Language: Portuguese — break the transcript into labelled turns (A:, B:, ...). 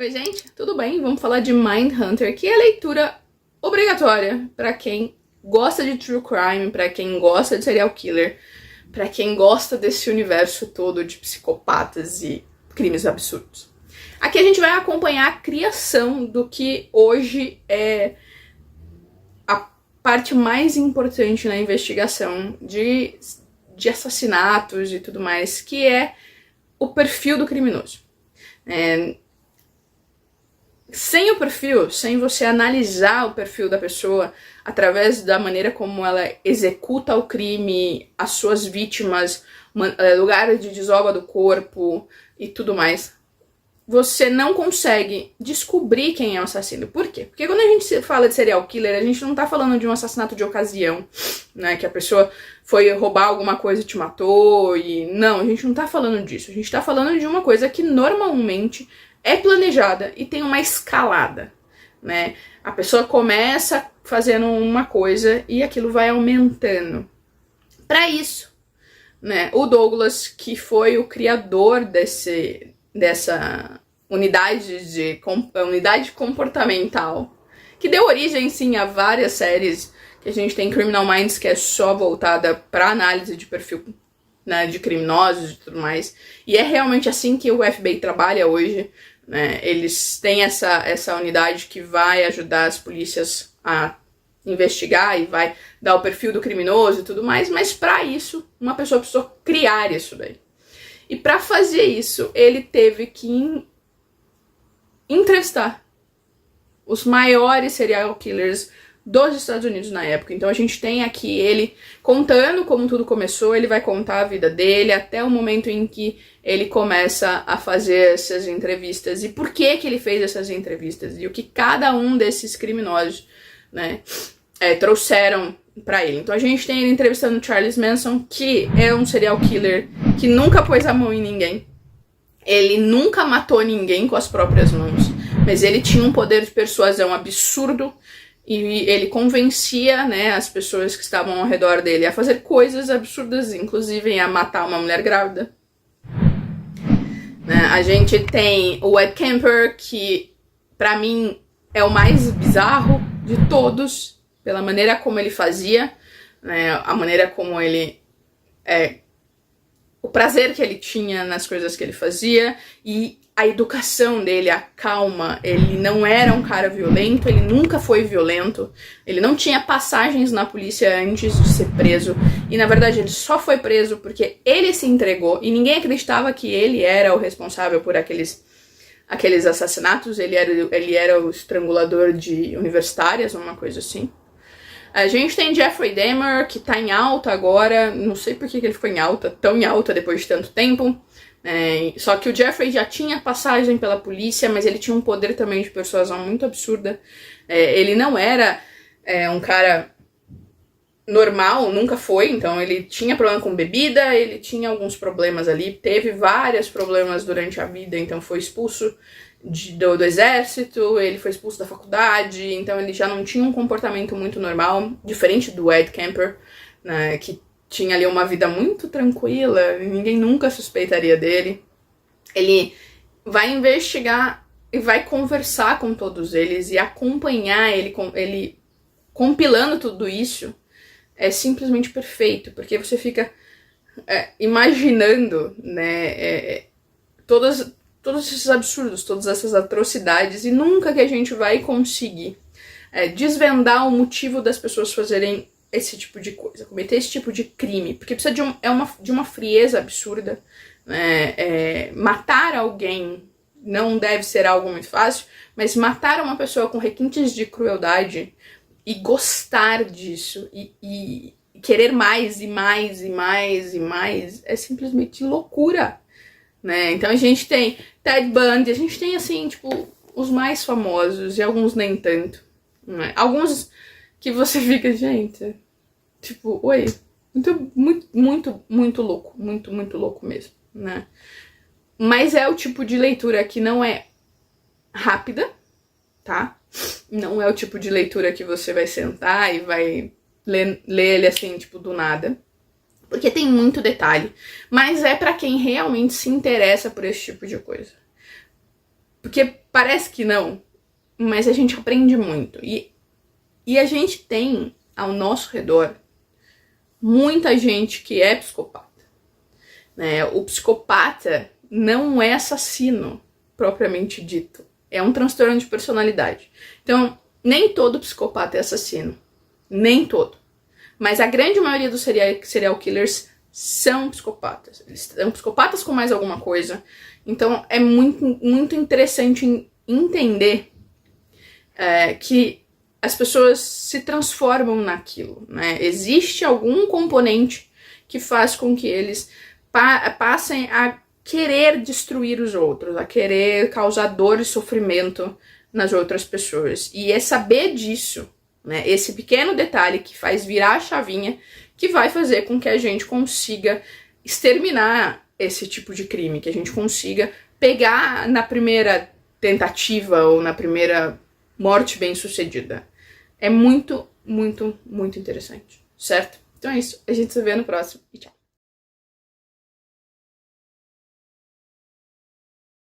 A: Oi, gente, tudo bem? Vamos falar de Mindhunter, que é leitura obrigatória para quem gosta de true crime, para quem gosta de serial killer, para quem gosta desse universo todo de psicopatas e crimes absurdos. Aqui a gente vai acompanhar a criação do que hoje é a parte mais importante na investigação de assassinatos e tudo mais, que é o perfil do criminoso. Sem o perfil, sem você analisar o perfil da pessoa através da maneira como ela executa o crime, as suas vítimas, lugares de desova do corpo e tudo mais, você não consegue descobrir quem é o assassino. Por quê? Porque quando a gente fala de serial killer, a gente não tá falando de um assassinato de ocasião, né? Que a pessoa foi roubar alguma coisa e te matou e... Não, a gente não tá falando disso. A gente tá falando de uma coisa que normalmente é planejada e tem uma escalada, né? A pessoa começa fazendo uma coisa e aquilo vai aumentando. Para isso, né, o Douglas, que foi o criador dessa unidade comportamental, que deu origem, sim, a várias séries que a gente tem, Criminal Minds, que é só voltada para análise de perfil, né, de criminosos e tudo mais, e é realmente assim que o FBI trabalha hoje, né? Eles têm essa unidade que vai ajudar as polícias a investigar e vai dar o perfil do criminoso e tudo mais, mas para isso, uma pessoa precisou criar isso daí. E para fazer isso, ele teve que entrevistar os maiores serial killers dos Estados Unidos na época. Então a gente tem aqui ele contando como tudo começou, ele vai contar a vida dele até o momento em que ele começa a fazer essas entrevistas e por que ele fez essas entrevistas e o que cada um desses criminosos, né, trouxeram pra ele. Então a gente tem ele entrevistando Charles Manson, que é um serial killer que nunca pôs a mão em ninguém. Ele nunca matou ninguém com as próprias mãos, mas ele tinha um poder de persuasão absurdo e ele convencia, né, as pessoas que estavam ao redor dele a fazer coisas absurdas, inclusive a matar uma mulher grávida. Né? A gente tem o Ed Kemper, que pra mim é o mais bizarro de todos, pela maneira como ele fazia, né, a maneira como ele... o prazer que ele tinha nas coisas que ele fazia e a educação dele, a calma. Ele não era um cara violento, ele nunca foi violento, ele não tinha passagens na polícia antes de ser preso e na verdade ele só foi preso porque ele se entregou e ninguém acreditava que ele era o responsável por aqueles assassinatos. Ele era o estrangulador de universitárias, uma coisa assim. A gente tem Jeffrey Dahmer, que tá em alta agora, não sei por que ele ficou tão em alta depois de tanto tempo. Só que o Jeffrey já tinha passagem pela polícia, mas ele tinha um poder também de persuasão muito absurda. Ele não era um cara normal, nunca foi, então ele tinha problema com bebida, ele tinha alguns problemas ali, teve vários problemas durante a vida, então foi expulso do exército, ele foi expulso da faculdade, então ele já não tinha um comportamento muito normal, diferente do Ed Kemper, né, que tinha ali uma vida muito tranquila, ninguém nunca suspeitaria dele. Ele vai investigar e vai conversar com todos eles e acompanhar ele compilando tudo isso. É simplesmente perfeito, porque você fica imaginando, né, todos esses absurdos, todas essas atrocidades, e nunca que a gente vai conseguir desvendar o motivo das pessoas fazerem esse tipo de coisa, cometer esse tipo de crime, porque precisa de uma frieza absurda, né? Matar alguém não deve ser algo muito fácil, mas matar uma pessoa com requintes de crueldade e gostar disso, e querer mais e mais e mais e mais, é simplesmente loucura, né? Então a gente tem Ted Bundy, a gente tem assim, tipo, os mais famosos e alguns nem tanto, né? Alguns que você fica, gente, tipo, oi, muito louco, muito louco mesmo, né? Mas é o tipo de leitura que não é rápida, tá? Não é o tipo de leitura que você vai sentar e vai ler ele assim, tipo, do nada. Porque tem muito detalhe. Mas é pra quem realmente se interessa por esse tipo de coisa. Porque parece que não, mas a gente aprende muito. E a gente tem ao nosso redor muita gente que é psicopata, né? O psicopata não é assassino, propriamente dito. É um transtorno de personalidade. Então, nem todo psicopata é assassino. Nem todo. Mas a grande maioria dos serial killers são psicopatas. Eles são psicopatas com mais alguma coisa. Então, é muito interessante entender que as pessoas se transformam naquilo, né? Existe algum componente que faz com que eles passem a querer destruir os outros, a querer causar dor e sofrimento nas outras pessoas. E é saber disso, né? Esse pequeno detalhe que faz virar a chavinha, que vai fazer com que a gente consiga exterminar esse tipo de crime, que a gente consiga pegar na primeira tentativa ou na primeira morte bem-sucedida. É muito, muito, muito interessante, certo? Então é isso. A gente se vê no próximo e tchau.